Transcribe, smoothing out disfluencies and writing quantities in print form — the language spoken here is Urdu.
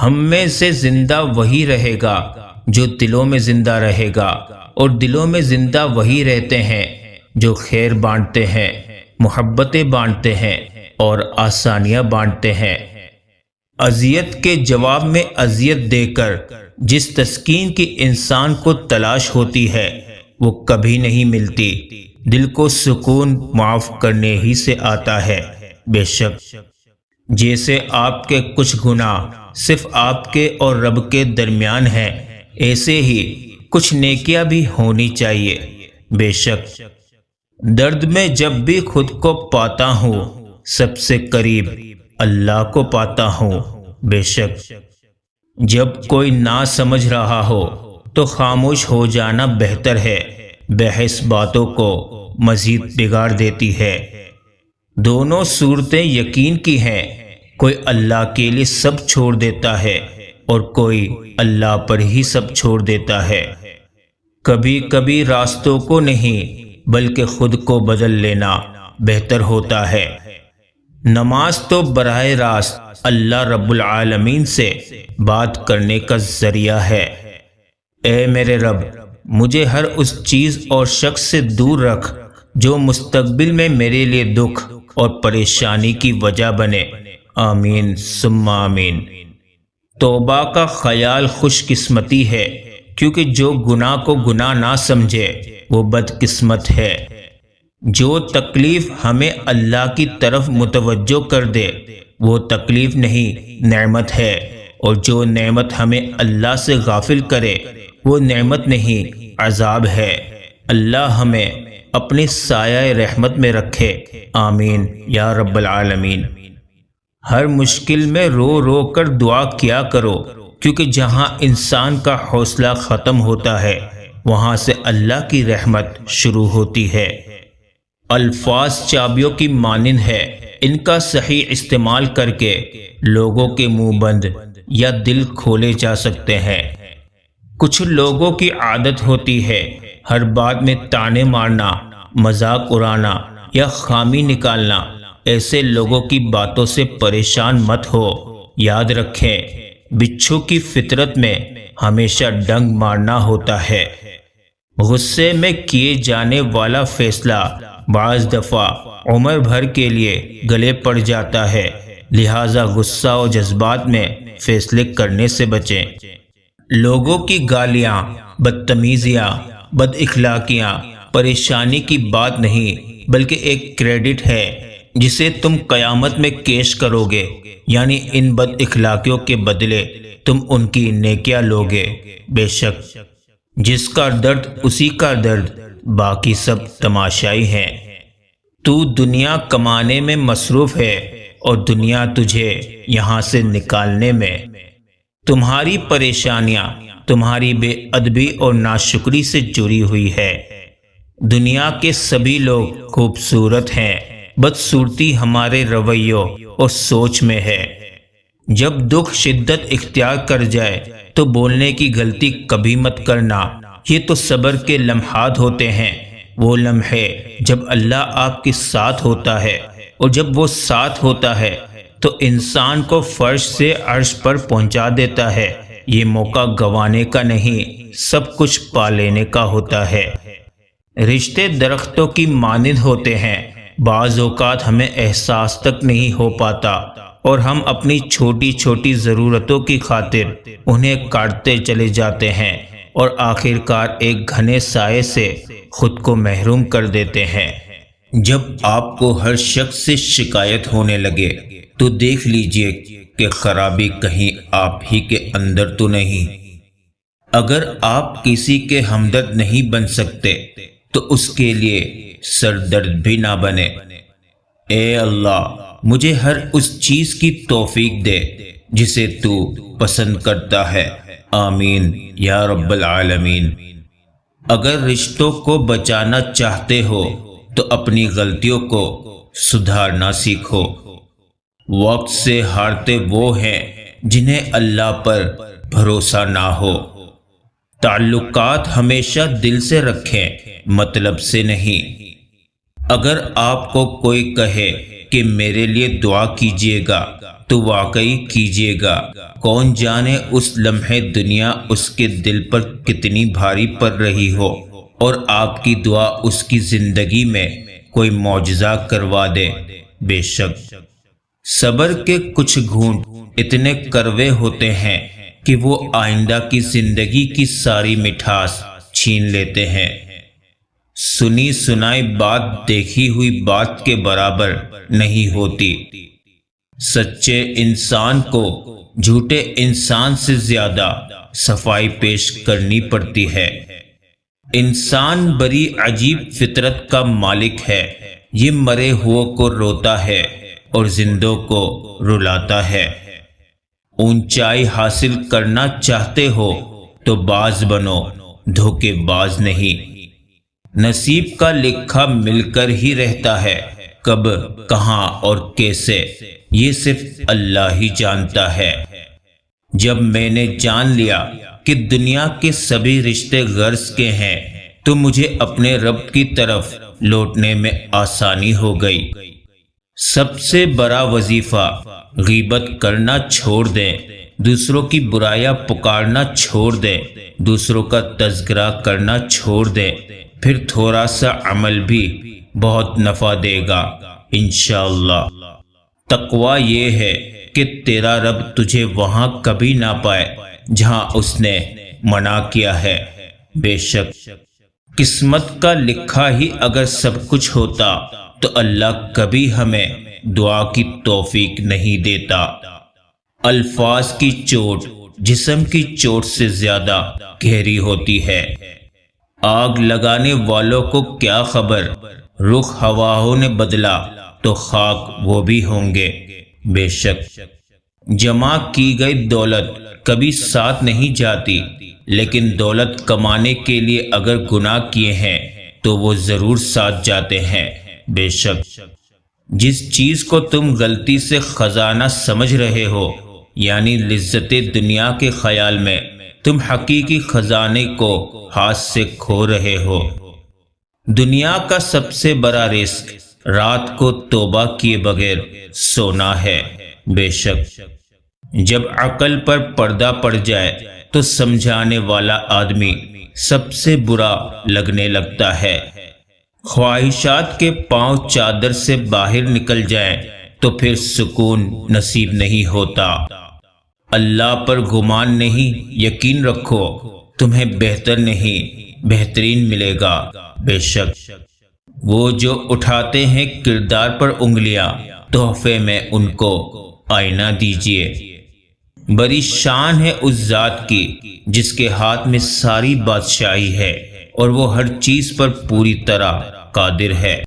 ہم میں سے زندہ وہی رہے گا جو دلوں میں زندہ رہے گا، اور دلوں میں زندہ وہی رہتے ہیں جو خیر بانٹتے ہیں، محبتیں بانٹتے ہیں اور آسانیاں بانٹتے ہیں۔ اذیت کے جواب میں اذیت دے کر جس تسکین کی انسان کو تلاش ہوتی ہے وہ کبھی نہیں ملتی۔ دل کو سکون معاف کرنے ہی سے آتا ہے۔ بے شک جیسے آپ کے کچھ گناہ صرف آپ کے اور رب کے درمیان ہیں، ایسے ہی کچھ نیکیاں بھی ہونی چاہیے۔ بے شک درد میں جب بھی خود کو پاتا ہوں، سب سے قریب اللہ کو پاتا ہوں۔ بے شک جب کوئی نہ سمجھ رہا ہو تو خاموش ہو جانا بہتر ہے، بحث باتوں کو مزید بگاڑ دیتی ہے۔ دونوں صورتیں یقین کی ہیں، کوئی اللہ کے لیے سب چھوڑ دیتا ہے اور کوئی اللہ پر ہی سب چھوڑ دیتا ہے۔ کبھی کبھی راستوں کو نہیں بلکہ خود کو بدل لینا بہتر ہوتا ہے۔ نماز تو براہ راست اللہ رب العالمین سے بات کرنے کا ذریعہ ہے۔ اے میرے رب، مجھے ہر اس چیز اور شخص سے دور رکھ جو مستقبل میں میرے لیے دکھ اور پریشانی کی وجہ بنے۔ آمین ثم آمین۔ توبہ کا خیال خوش قسمتی ہے، کیونکہ جو گناہ کو گناہ نہ سمجھے وہ بد قسمت ہے۔ جو تکلیف ہمیں اللہ کی طرف متوجہ کر دے وہ تکلیف نہیں نعمت ہے، اور جو نعمت ہمیں اللہ سے غافل کرے وہ نعمت نہیں عذاب ہے۔ اللہ ہمیں اپنی سایہ رحمت میں رکھے، آمین یا رب العالمین۔ ہر مشکل میں رو رو کر دعا کیا کرو، کیونکہ جہاں انسان کا حوصلہ ختم ہوتا ہے وہاں سے اللہ کی رحمت شروع ہوتی ہے۔ الفاظ چابیوں کی مانند ہے، ان کا صحیح استعمال کر کے لوگوں کے منہ بند یا دل کھولے جا سکتے ہیں۔ کچھ لوگوں کی عادت ہوتی ہے ہر بات میں طعنے مارنا، مذاق اڑانا یا خامی نکالنا۔ ایسے لوگوں کی باتوں سے پریشان مت ہو۔ یاد رکھیں، بچھو کی فطرت میں ہمیشہ ڈنگ مارنا ہوتا ہے۔ غصے میں کیے جانے والا فیصلہ بعض دفعہ عمر بھر کے لیے گلے پڑ جاتا ہے، لہٰذا غصہ اور جذبات میں فیصلے کرنے سے بچیں۔ لوگوں کی گالیاں، بدتمیزیاں، بد اخلاقیاں پریشانی کی بات نہیں بلکہ ایک کریڈٹ ہے جسے تم قیامت میں کیش کرو گے، یعنی ان بد اخلاقیوں کے بدلے تم ان کی نیکیاں لوگے۔ بے شک جس کا درد اسی کا درد، باقی سب تماشائی ہیں۔ تو دنیا کمانے میں مصروف ہے اور دنیا تجھے یہاں سے نکالنے میں۔ تمہاری پریشانیاں تمہاری بے ادبی اور ناشکری سے جڑی ہوئی ہے۔ دنیا کے سبھی لوگ خوبصورت ہیں، بدصورتی ہمارے رویوں اور سوچ میں ہے۔ جب دکھ شدت اختیار کر جائے تو بولنے کی غلطی کبھی مت کرنا۔ یہ تو صبر کے لمحات ہوتے ہیں، وہ لمحے جب اللہ آپ کے ساتھ ہوتا ہے، اور جب وہ ساتھ ہوتا ہے تو انسان کو فرش سے عرش پر پہنچا دیتا ہے۔ یہ موقع گنوانے کا نہیں، سب کچھ پا لینے کا ہوتا ہے۔ رشتے درختوں کی مانند ہوتے ہیں، بعض اوقات ہمیں احساس تک نہیں ہو پاتا اور ہم اپنی چھوٹی چھوٹی ضرورتوں کی خاطر انہیں کاٹتے چلے جاتے ہیں اور آخر کار ایک گھنے سائے سے خود کو محروم کر دیتے ہیں۔ جب آپ کو ہر شخص سے شکایت ہونے لگے تو دیکھ لیجئے کہ خرابی کہیں آپ ہی کے اندر تو نہیں۔ اگر آپ کسی کے ہمدرد نہیں بن سکتے تو اس کے لیے سر درد بھی نہ بنے۔ اے اللہ، مجھے ہر اس چیز کی توفیق دے جسے تو پسند کرتا ہے، آمین یا رب العالمین۔ اگر رشتوں کو بچانا چاہتے ہو تو اپنی غلطیوں کو سدھارنا سیکھو۔ وقت سے ہارتے وہ ہیں جنہیں اللہ پر بھروسہ نہ ہو۔ تعلقات ہمیشہ دل سے رکھیں، مطلب سے نہیں۔ اگر آپ کو کوئی کہے کہ میرے لیے دعا کیجیے گا تو واقعی کیجیے گا۔ کون جانے اس لمحے دنیا اس کے دل پر کتنی بھاری پڑ رہی ہو اور آپ کی دعا اس کی زندگی میں کوئی معجزہ کروا دے۔ بے شک صبر کے کچھ گھونٹ اتنے کڑوے ہوتے ہیں کہ وہ آئندہ کی زندگی کی ساری مٹھاس چھین لیتے ہیں۔ سنی سنائی بات دیکھی ہوئی بات کے برابر نہیں ہوتی۔ سچے انسان کو جھوٹے انسان سے زیادہ صفائی پیش کرنی پڑتی ہے۔ انسان بڑی عجیب فطرت کا مالک ہے، یہ مرے ہوئے کو روتا ہے اور زندوں کو رلاتا ہے۔ اونچائی حاصل کرنا چاہتے ہو تو باز بنو، دھوکے باز نہیں۔ نصیب کا لکھا مل کر ہی رہتا ہے، کب کہاں اور کیسے یہ صرف اللہ ہی جانتا ہے۔ جب میں نے جان لیا کہ دنیا کے سبھی رشتے غرض کے ہیں تو مجھے اپنے رب کی طرف لوٹنے میں آسانی ہو گئی۔ سب سے بڑا وظیفہ غیبت کرنا چھوڑ دیں، دوسروں کی برائیاں پکارنا چھوڑ دیں، دوسروں کا تذکرہ کرنا چھوڑ دیں، پھر تھوڑا سا عمل بھی بہت نفع دے گا انشاءاللہ۔ تقویٰ یہ ہے کہ تیرا رب تجھے وہاں کبھی نہ پائے جہاں اس نے منع کیا ہے۔ بے شک قسمت کا لکھا ہی اگر سب کچھ ہوتا تو اللہ کبھی ہمیں دعا کی توفیق نہیں دیتا۔ الفاظ کی چوٹ جسم کی چوٹ سے زیادہ گہری ہوتی ہے۔ آگ لگانے والوں کو کیا خبر، رخ ہواؤں نے بدلا تو خاک وہ بھی ہوں گے۔ بے شک جمع کی گئی دولت کبھی ساتھ نہیں جاتی، لیکن دولت کمانے کے لیے اگر گناہ کیے ہیں تو وہ ضرور ساتھ جاتے ہیں۔ بے شک جس چیز کو تم غلطی سے خزانہ سمجھ رہے ہو، یعنی لذت دنیا کے خیال میں تم حقیقی خزانے کو ہاتھ سے کھو رہے ہو۔ دنیا کا سب سے بڑا رزق رات کو توبہ کیے بغیر سونا ہے۔ بے شک جب عقل پر پردہ پڑ جائے تو سمجھانے والا آدمی سب سے برا لگنے لگتا ہے۔ خواہشات کے پاؤں چادر سے باہر نکل جائیں تو پھر سکون نصیب نہیں ہوتا۔ اللہ پر گمان نہیں، یقین رکھو تمہیں بہتر نہیں بہترین ملے گا۔ بے شک وہ جو اٹھاتے ہیں کردار پر انگلیاں، تحفے میں ان کو آئینہ دیجیے۔ بڑی شان ہے اس ذات کی جس کے ہاتھ میں ساری بادشاہی ہے اور وہ ہر چیز پر پوری طرح قادر ہے۔